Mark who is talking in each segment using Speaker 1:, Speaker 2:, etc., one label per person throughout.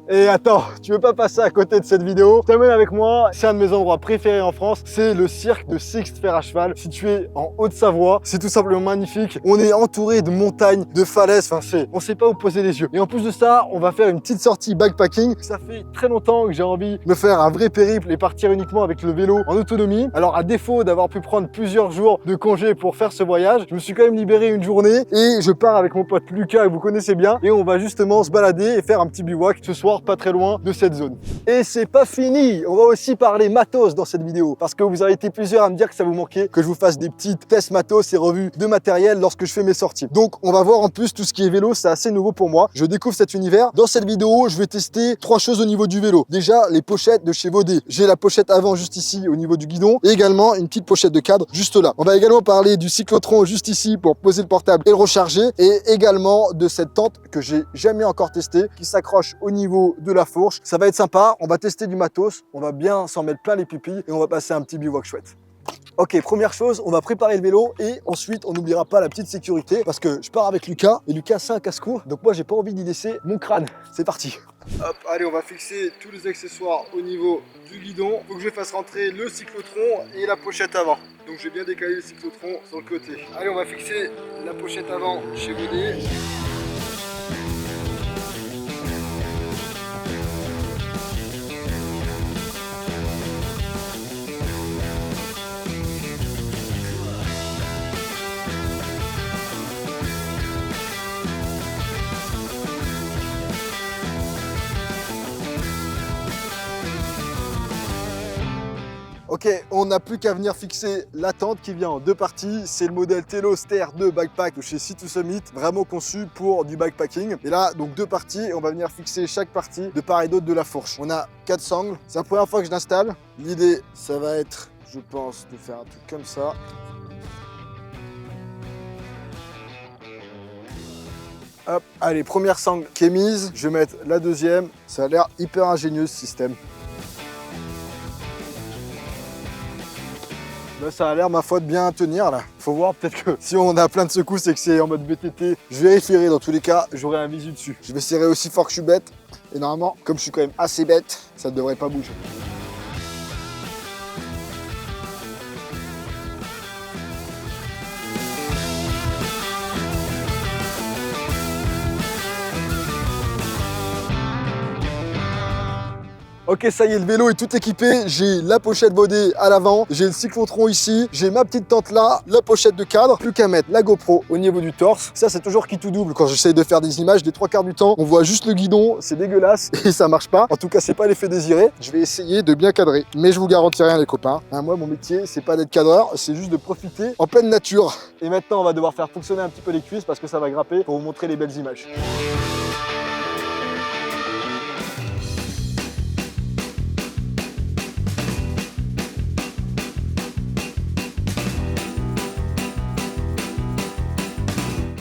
Speaker 1: Et attends, tu veux pas passer à côté de cette vidéo? Je t'amène avec moi, c'est un de mes endroits préférés en France, c'est le cirque de Sixte Fer à cheval, situé en Haute-Savoie. C'est tout simplement magnifique. On est entouré de montagnes, de falaises, on sait pas où poser les yeux. Et en plus de ça, on va faire une petite sortie backpacking. Ça fait très longtemps que j'ai envie de me faire un vrai périple et partir uniquement avec le vélo en autonomie. Alors à défaut d'avoir pu prendre plusieurs jours de congé pour faire ce voyage, je me suis quand même libéré une journée et je pars avec mon pote Lucas, que vous connaissez bien, et on va justement se balader et faire un petit bivouac ce soir pas très loin de cette zone. Et c'est pas fini, on va aussi parler matos dans cette vidéo parce que vous avez été plusieurs à me dire que ça vous manquait que je vous fasse des petits tests matos et revues de matériel lorsque je fais mes sorties. Donc on va voir en plus tout ce qui est vélo, c'est assez nouveau pour moi. Je découvre cet univers. Dans cette vidéo, je vais tester 3 choses au niveau du vélo. Déjà, les pochettes de chez Vaudé. J'ai la pochette avant juste ici au niveau du guidon et également une petite pochette de cadre juste là. On va également parler du cyclotron juste ici pour poser le portable et le recharger, et également de cette tente que j'ai jamais encore testée qui s'accroche au niveau de la fourche. Ça va être sympa, on va tester du matos, on va bien s'en mettre plein les pupilles et on va passer un petit bivouac chouette. Ok, première chose, on va préparer le vélo et ensuite on n'oubliera pas la petite sécurité parce que je pars avec Lucas et Lucas c'est un casse-cou, donc moi j'ai pas envie d'y laisser mon crâne. C'est parti. Hop, allez, on va fixer tous les accessoires au niveau du guidon. Faut que je fasse rentrer le cyclotron et la pochette avant. Donc j'ai bien décalé le cyclotron sur le côté. Allez, on va fixer la pochette avant chez Vaudé. Ok, on n'a plus qu'à venir fixer la tente qui vient en 2 parties. C'est le modèle Teloster 2 Backpack de chez Sea2Summit, vraiment conçu pour du backpacking. Et là, donc 2 parties, et on va venir fixer chaque partie de part et d'autre de la fourche. On a 4 sangles, c'est la première fois que je l'installe. L'idée, ça va être, je pense, de faire un truc comme ça. Hop, allez, première sangle qui est mise, je vais mettre la deuxième. Ça a l'air hyper ingénieux ce système. Là, ça a l'air, ma foi, de bien tenir là. Faut voir, peut-être que si on a plein de secousses et que c'est en mode BTT, je vérifierai. Dans tous les cas, j'aurai un visu dessus. Je vais serrer aussi fort que je suis bête. Et normalement, comme je suis quand même assez bête, ça ne devrait pas bouger. Ok, ça y est, le vélo est tout équipé. J'ai la pochette Vaudé à l'avant, j'ai le cyclotron ici, j'ai ma petite tente là, la pochette de cadre. Plus qu'à mettre la GoPro au niveau du torse. Ça, c'est toujours qui tout double quand j'essaye de faire des images. Des 3/4 du temps, on voit juste le guidon, c'est dégueulasse et ça marche pas. En tout cas, c'est pas l'effet désiré. Je vais essayer de bien cadrer, mais je vous garantis rien, les copains. Moi, mon métier, c'est pas d'être cadreur, c'est juste de profiter en pleine nature. Et maintenant, on va devoir faire fonctionner un petit peu les cuisses parce que ça va grapper pour vous montrer les belles images.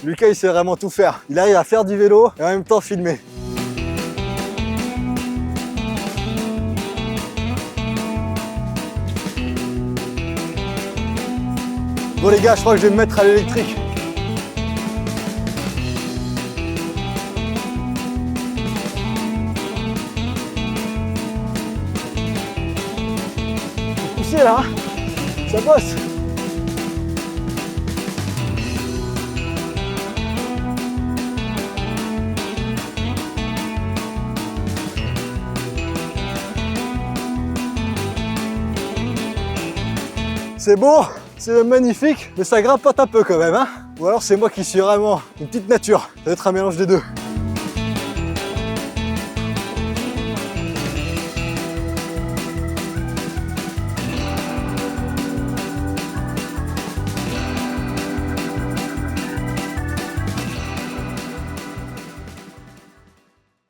Speaker 1: Lucas, il sait vraiment tout faire. Il arrive à faire du vélo et en même temps filmer. Bon les gars, je crois que je vais me mettre à l'électrique. Poussez là, hein, ça bosse. C'est beau, c'est magnifique, mais ça grimpote un peu quand même, hein. Ou alors c'est moi qui suis vraiment une petite nature. Ça va être un mélange des deux.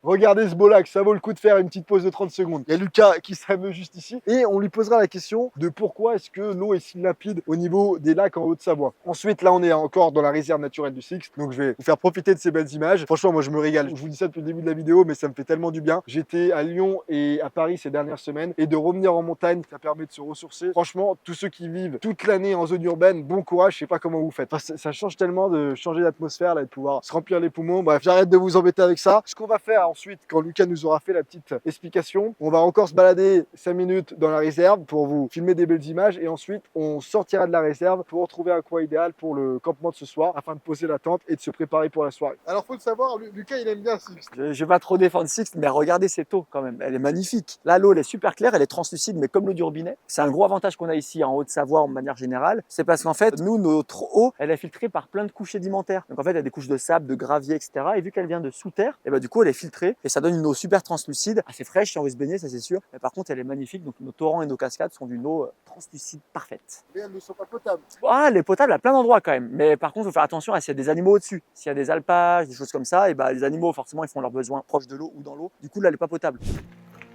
Speaker 1: Regardez ce beau lac, ça vaut le coup de faire une petite pause de 30 secondes. Il y a Lucas qui s'amuse juste ici et on lui posera la question de pourquoi est-ce que l'eau est si limpide au niveau des lacs en Haute-Savoie. Ensuite, là, on est encore dans la réserve naturelle du Sixte, donc je vais vous faire profiter de ces belles images. Franchement, moi, je me régale. Je vous dis ça depuis le début de la vidéo, mais ça me fait tellement du bien. J'étais à Lyon et à Paris ces dernières semaines et de revenir en montagne, ça permet de se ressourcer. Franchement, tous ceux qui vivent toute l'année en zone urbaine, bon courage, je sais pas comment vous faites. Enfin, ça change tellement de changer d'atmosphère, là, de pouvoir se remplir les poumons. Bref, j'arrête de vous embêter avec ça. Ce qu'on va faire ensuite, Ensuite, quand Lucas nous aura fait la petite explication, on va encore se balader 5 minutes dans la réserve pour vous filmer des belles images et ensuite on sortira de la réserve pour trouver un coin idéal pour le campement de ce soir afin de poser la tente et de se préparer pour la soirée. Alors faut le savoir, Lucas il aime bien Sixte.
Speaker 2: Je vais pas trop défendre Sixte, mais regardez cette eau quand même, elle est magnifique. Là, l'eau elle est super claire, elle est translucide, mais comme l'eau du robinet. C'est un gros avantage qu'on a ici en Haute-Savoie en manière générale, c'est parce qu'en fait, nous, notre eau, elle est filtrée par plein de couches sédimentaires. Donc en fait, il y a des couches de sable, de gravier, etc. Et vu qu'elle vient de sous terre, et du coup, elle est filtrée et ça donne une eau super translucide, assez fraîche si on veut se baigner, ça c'est sûr. Mais par contre, elle est magnifique. Donc nos torrents et nos cascades sont d'une eau translucide parfaite.
Speaker 1: Mais elles ne sont pas potables.
Speaker 2: Ah, elle est potable à plein d'endroits quand même. Mais par contre, il faut faire attention à s'il y a des animaux au-dessus. S'il y a des alpages, des choses comme ça, et les animaux, forcément, ils font leurs besoins proches de l'eau ou dans l'eau. Du coup, là, elle n'est pas potable.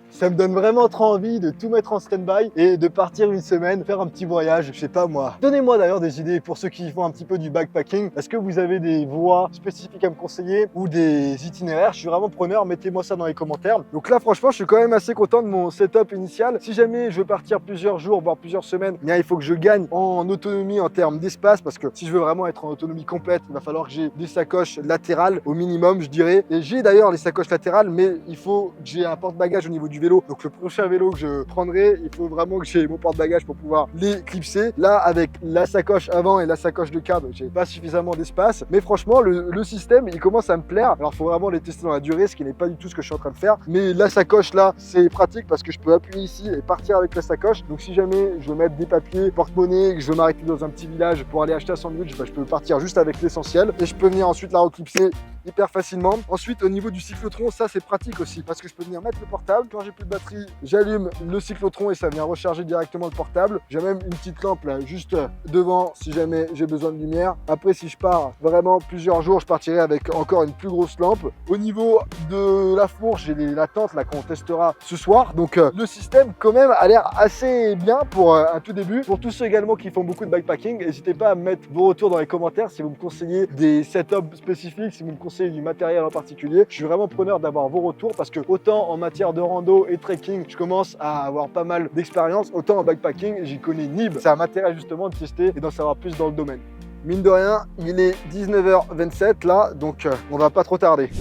Speaker 1: Ça me donne vraiment trop envie de tout mettre en stand-by et de partir une semaine, faire un petit voyage, je sais pas moi. Donnez-moi d'ailleurs des idées pour ceux qui font un petit peu du backpacking. Est-ce que vous avez des voies spécifiques à me conseiller ou des itinéraires? Je suis vraiment preneur, mettez-moi ça dans les commentaires. Donc là franchement, je suis quand même assez content de mon setup initial. Si jamais je veux partir plusieurs jours, voire plusieurs semaines, il faut que je gagne en autonomie en termes d'espace parce que si je veux vraiment être en autonomie complète, il va falloir que j'ai des sacoches latérales au minimum, je dirais. Et j'ai d'ailleurs les sacoches latérales, mais il faut que j'ai un porte-bagages au niveau du vélo. Donc le prochain vélo que je prendrai, il faut vraiment que j'ai mon porte-bagages pour pouvoir les clipser. Là, avec la sacoche avant et la sacoche de cadre, j'ai pas suffisamment d'espace. Mais franchement, le système, il commence à me plaire. Alors, il faut vraiment les tester dans la durée, ce qui n'est pas du tout ce que je suis en train de faire. Mais la sacoche là, c'est pratique parce que je peux appuyer ici et partir avec la sacoche. Donc, si jamais je veux mettre des papiers, porte-monnaie, que je veux m'arrêter dans un petit village pour aller acheter un sandwich, je peux partir juste avec l'essentiel et je peux venir ensuite la reclipser hyper facilement. Ensuite, au niveau du cyclotron, ça c'est pratique aussi parce que je peux venir mettre le portable. Quand j'ai plus de batterie, j'allume le cyclotron et ça vient recharger directement le portable. J'ai même une petite lampe là juste devant si jamais j'ai besoin de lumière. Après, si je pars vraiment plusieurs jours, je partirai avec encore une plus grosse lampe. Au niveau de la fourche, j'ai la tente là qu'on testera ce soir. Donc le système quand même a l'air assez bien pour un tout début. Pour tous ceux également qui font beaucoup de backpacking, n'hésitez pas à mettre vos retours dans les commentaires si vous me conseillez des setups spécifiques, si vous me conseillez du matériel en particulier. Je suis vraiment preneur d'avoir vos retours parce que autant en matière de rando et trekking, je commence à avoir pas mal d'expérience, autant en backpacking, j'y connais nib. Ça m'intéresse justement de tester et d'en savoir plus dans le domaine. Mine de rien, il est 19h27 là, donc on va pas trop tarder.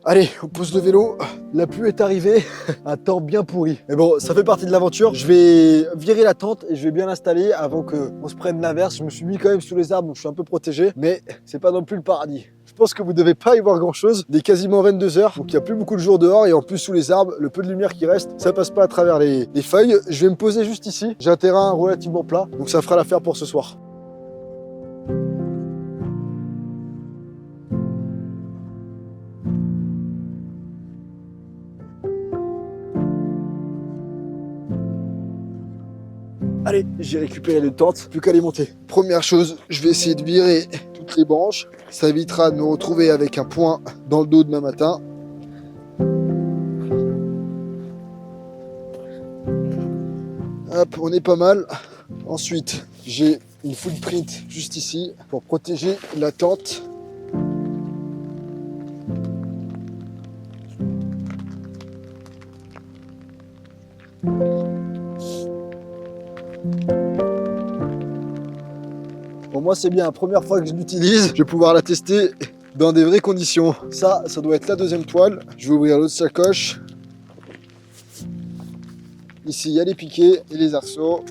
Speaker 1: Allez, on pose le vélo. La pluie est arrivée, un temps bien pourri. Mais bon, ça fait partie de l'aventure. Je vais virer la tente et je vais bien l'installer avant qu'on se prenne l'averse. Je me suis mis quand même sous les arbres, donc je suis un peu protégé. Mais c'est pas non plus le paradis. Je pense que vous devez pas y voir grand chose. Il est quasiment 22 h, donc il n'y a plus beaucoup de jours dehors. Et en plus, sous les arbres, le peu de lumière qui reste, ça passe pas à travers les feuilles. Je vais me poser juste ici. J'ai un terrain relativement plat, donc ça fera l'affaire pour ce soir. Allez, j'ai récupéré les tentes, plus qu'à les monter. Première chose, je vais essayer de virer toutes les branches. Ça évitera de me retrouver avec un point dans le dos demain matin. Hop, on est pas mal. Ensuite, j'ai une footprint juste ici pour protéger la tente. Pour moi, c'est bien. Première fois que je l'utilise, je vais pouvoir la tester dans des vraies conditions. Ça doit être la deuxième toile. Je vais ouvrir l'autre sacoche. Ici, il y a les piquets et les arceaux.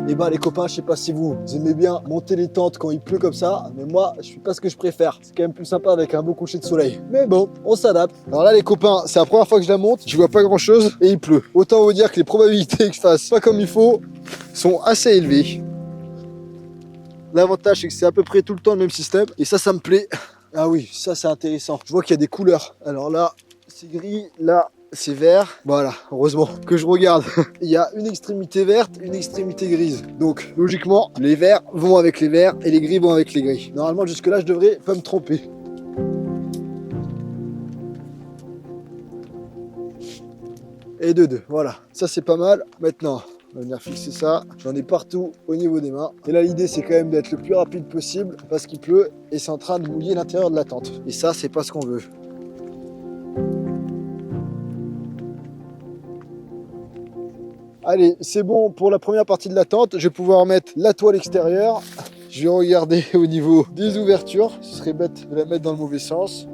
Speaker 1: Et bah les copains, je sais pas si vous aimez bien monter les tentes quand il pleut comme ça, mais moi je suis pas ce que je préfère. C'est quand même plus sympa avec un beau coucher de soleil. Mais bon, on s'adapte. Alors là les copains, c'est la première fois que je la monte, je vois pas grand chose et il pleut. Autant vous dire que les probabilités que je fasse pas comme il faut sont assez élevées. L'avantage c'est que c'est à peu près tout le temps le même système et ça me plaît. Ah oui, ça c'est intéressant. Je vois qu'il y a des couleurs. Alors là, c'est gris, là c'est vert. Voilà, heureusement que je regarde. Il y a une extrémité verte, une extrémité grise. Donc, logiquement, les verts vont avec les verts et les gris vont avec les gris. Normalement, jusque-là, je devrais pas me tromper. Et deux, voilà. Ça, c'est pas mal. Maintenant, on va venir fixer ça. J'en ai partout au niveau des mains. Et là, l'idée, c'est quand même d'être le plus rapide possible parce qu'il pleut et c'est en train de mouiller l'intérieur de la tente. Et ça, c'est pas ce qu'on veut. Allez, c'est bon pour la première partie de la tente. Je vais pouvoir mettre la toile extérieure. Je vais regarder au niveau des ouvertures. Ce serait bête de la mettre dans le mauvais sens.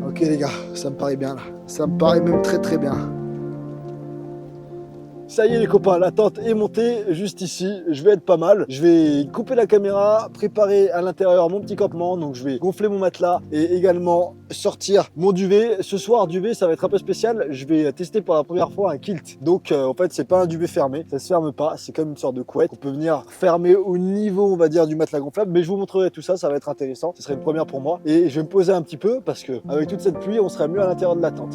Speaker 1: Ok les gars, ça me paraît bien là. Ça me paraît même très très bien. Ça y est les copains, la tente est montée juste ici, je vais être pas mal. Je vais couper la caméra, préparer à l'intérieur mon petit campement, donc je vais gonfler mon matelas et également sortir mon duvet. Ce soir, duvet, ça va être un peu spécial, je vais tester pour la première fois un kilt. Donc en fait, c'est pas un duvet fermé, ça se ferme pas, c'est comme une sorte de couette. On peut venir fermer au niveau, on va dire, du matelas gonflable, mais je vous montrerai tout ça, ça va être intéressant. Ce serait une première pour moi et je vais me poser un petit peu parce que avec toute cette pluie, on serait mieux à l'intérieur de la tente.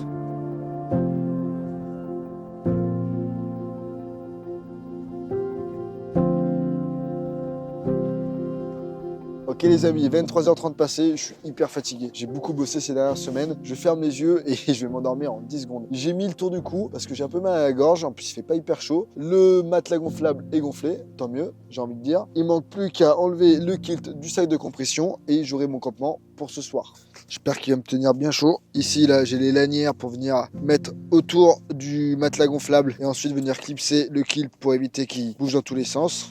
Speaker 1: Ok les amis, 23h30 passées, je suis hyper fatigué. J'ai beaucoup bossé ces dernières semaines. Je ferme les yeux et je vais m'endormir en 10 secondes. J'ai mis le tour du cou parce que j'ai un peu mal à la gorge. En plus, il fait pas hyper chaud. Le matelas gonflable est gonflé, tant mieux, j'ai envie de dire. Il manque plus qu'à enlever le kilt du sac de compression et j'aurai mon campement pour ce soir. J'espère qu'il va me tenir bien chaud. Ici, là, j'ai les lanières pour venir mettre autour du matelas gonflable et ensuite venir clipser le kilt pour éviter qu'il bouge dans tous les sens.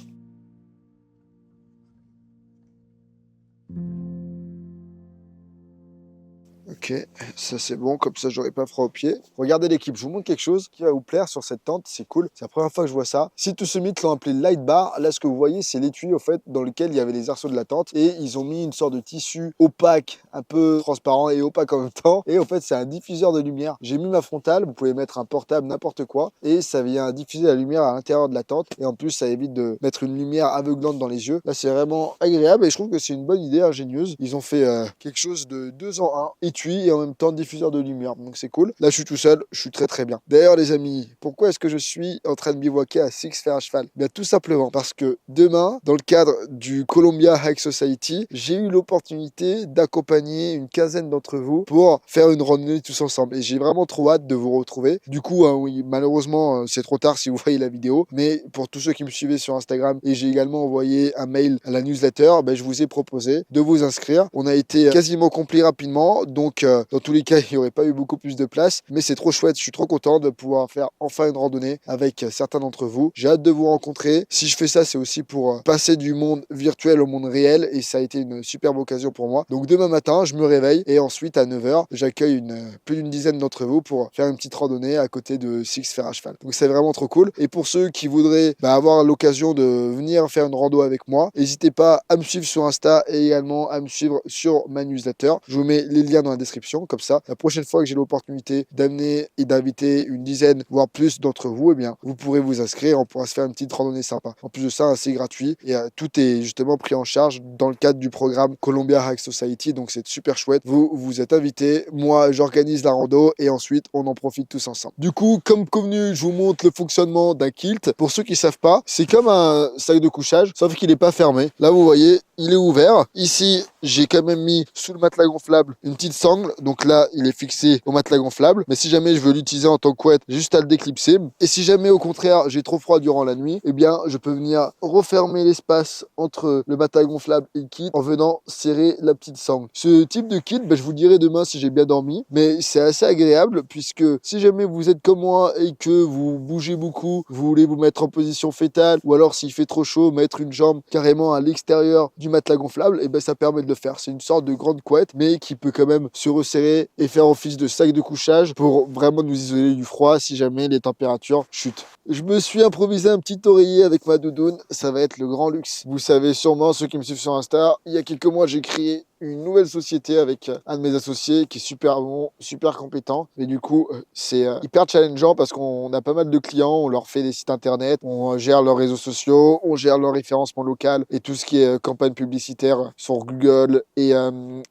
Speaker 1: Ok, ça c'est bon, comme ça j'aurai pas froid aux pieds. Regardez l'équipe, je vous montre quelque chose qui va vous plaire sur cette tente, c'est cool. C'est la première fois que je vois ça. Sit to Summit l'ont appelé Light Bar. Là, ce que vous voyez, c'est l'étui au fait dans lequel il y avait les arceaux de la tente et ils ont mis une sorte de tissu opaque, un peu transparent et opaque en même temps. Et au fait, c'est un diffuseur de lumière. J'ai mis ma frontale, vous pouvez mettre un portable, n'importe quoi, et ça vient diffuser la lumière à l'intérieur de la tente. Et en plus, ça évite de mettre une lumière aveuglante dans les yeux. Là, c'est vraiment agréable et je trouve que c'est une bonne idée ingénieuse. Ils ont fait quelque chose de 2 en 1, étui et en même temps diffuseur de lumière, donc c'est cool. Là je suis tout seul, je suis très très bien. D'ailleurs les amis, pourquoi est-ce que je suis en train de bivouaquer à Six Fer à Cheval? Bien tout simplement parce que demain, dans le cadre du Columbia Hike Society, j'ai eu l'opportunité d'accompagner une quinzaine d'entre vous pour faire une randonnée tous ensemble et j'ai vraiment trop hâte de vous retrouver. Du coup, oui, malheureusement c'est trop tard si vous voyez la vidéo, mais pour tous ceux qui me suivaient sur Instagram et j'ai également envoyé un mail à la newsletter, je vous ai proposé de vous inscrire. On a été quasiment complet rapidement, donc dans tous les cas, il n'y aurait pas eu beaucoup plus de place, mais c'est trop chouette. Je suis trop content de pouvoir faire enfin une randonnée avec certains d'entre vous. J'ai hâte de vous rencontrer. Si je fais ça, c'est aussi pour passer du monde virtuel au monde réel et ça a été une superbe occasion pour moi. Donc demain matin, je me réveille et ensuite à 9 h, j'accueille plus d'une dizaine d'entre vous pour faire une petite randonnée à côté de Six Fer à Cheval. Donc c'est vraiment trop cool. Et pour ceux qui voudraient avoir l'occasion de venir faire une rando avec moi, n'hésitez pas à me suivre sur Insta et également à me suivre sur ma newsletter. Je vous mets les liens dans la description, comme ça la prochaine fois que j'ai l'opportunité d'amener et d'inviter une dizaine voire plus d'entre vous, vous pourrez vous inscrire, on pourra se faire une petite randonnée sympa. En plus de ça, c'est gratuit et tout est justement pris en charge dans le cadre du programme Columbia Hike Society, donc c'est super chouette. Vous êtes invités, moi j'organise la rando et ensuite on en profite tous ensemble. Du coup, comme convenu, je vous montre le fonctionnement d'un kilt. Pour ceux qui savent pas, c'est comme un sac de couchage, sauf qu'il n'est pas fermé. Là vous voyez, il est ouvert. Ici, j'ai quand même mis sous le matelas gonflable une petite sangle. Donc là, il est fixé au matelas gonflable. Mais si jamais je veux l'utiliser en tant que couette, j'ai juste à le déclipser. Et si jamais au contraire, j'ai trop froid durant la nuit, je peux venir refermer l'espace entre le matelas gonflable et le kit en venant serrer la petite sangle. Ce type de kit, je vous le dirai demain si j'ai bien dormi. Mais c'est assez agréable puisque si jamais vous êtes comme moi et que vous bougez beaucoup, vous voulez vous mettre en position fétale ou alors s'il fait trop chaud, mettre une jambe carrément à l'extérieur du matelas gonflable, ça permet de le faire. C'est une sorte de grande couette mais qui peut quand même se resserrer et faire office de sac de couchage pour vraiment nous isoler du froid si jamais les températures chutent. Je me suis improvisé un petit oreiller avec ma doudoune, ça va être le grand luxe. Vous savez sûrement, ceux qui me suivent sur Insta, il y a quelques mois j'ai créé une nouvelle société avec un de mes associés qui est super bon, super compétent. Mais du coup, c'est hyper challengeant parce qu'on a pas mal de clients, on leur fait des sites internet, on gère leurs réseaux sociaux, on gère leur référencement local et tout ce qui est campagne publicitaire sur Google et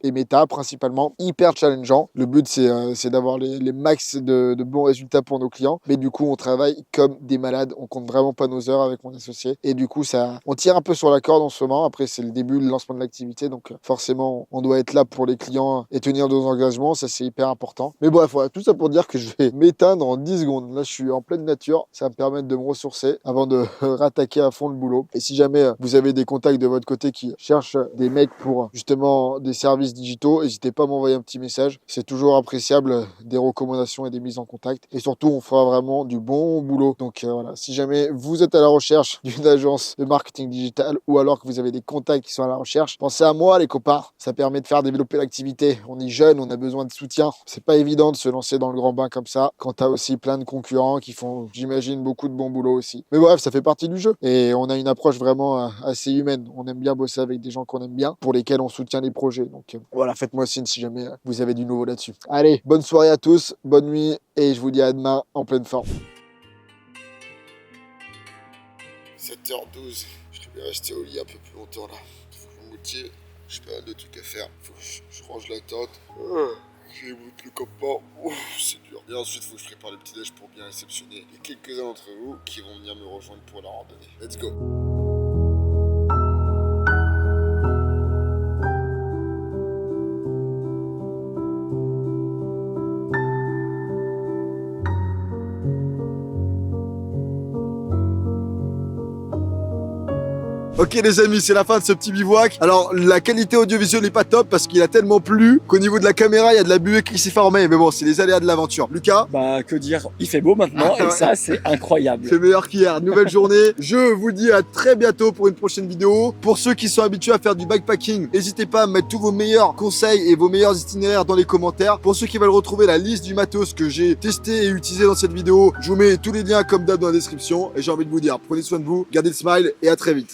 Speaker 1: Meta principalement. Hyper challengeant. Le but, c'est d'avoir les max de bons résultats pour nos clients. Mais du coup, on travaille comme des malades. On compte vraiment pas nos heures avec mon associé. Et du coup, on tire un peu sur la corde en ce moment. Après, c'est le début, le lancement de l'activité. Donc forcément, on doit être là pour les clients et tenir nos engagements, ça c'est hyper important. Mais bref, voilà, tout ça pour dire que je vais m'éteindre en 10 secondes. Là, je suis en pleine nature, ça va me permettre de me ressourcer avant de rattaquer à fond le boulot. Et si jamais vous avez des contacts de votre côté qui cherchent des mecs pour justement des services digitaux, n'hésitez pas à m'envoyer un petit message. C'est toujours appréciable, des recommandations et des mises en contact. Et surtout, on fera vraiment du bon boulot. Donc voilà, si jamais vous êtes à la recherche d'une agence de marketing digital ou alors que vous avez des contacts qui sont à la recherche, pensez à moi les copains. Ça permet de faire développer l'activité. On est jeune, on a besoin de soutien. C'est pas évident de se lancer dans le grand bain comme ça quand t'as aussi plein de concurrents qui font, j'imagine, beaucoup de bon boulot aussi. Mais bref, ça fait partie du jeu. Et on a une approche vraiment assez humaine. On aime bien bosser avec des gens qu'on aime bien, pour lesquels on soutient les projets. Donc voilà, faites-moi signe si jamais vous avez du nouveau là-dessus. Allez, bonne soirée à tous, bonne nuit et je vous dis à demain en pleine forme. 7h12, je vais rester au lit un peu plus longtemps là. Faut que je me motive, j'ai pas mal de trucs à faire. Faut que je range la tente. J'éboute le campement. C'est dur. Et ensuite, faut que je prépare le petit déj pour bien réceptionner les quelques-uns d'entre vous qui vont venir me rejoindre pour la randonnée. Let's go. Ok les amis, c'est la fin de ce petit bivouac. Alors la qualité audiovisuelle n'est pas top parce qu'il a tellement plu qu'au niveau de la caméra, il y a de la buée qui s'est formée. Mais bon, c'est les aléas de l'aventure. Lucas?
Speaker 2: Bah que dire, il fait beau maintenant et ça c'est incroyable.
Speaker 1: C'est meilleur qu'hier, nouvelle journée. Je vous dis à très bientôt pour une prochaine vidéo. Pour ceux qui sont habitués à faire du backpacking, n'hésitez pas à mettre tous vos meilleurs conseils et vos meilleurs itinéraires dans les commentaires. Pour ceux qui veulent retrouver la liste du matos que j'ai testé et utilisé dans cette vidéo, je vous mets tous les liens comme d'hab dans la description. Et j'ai envie de vous dire, prenez soin de vous, gardez le smile et à très vite.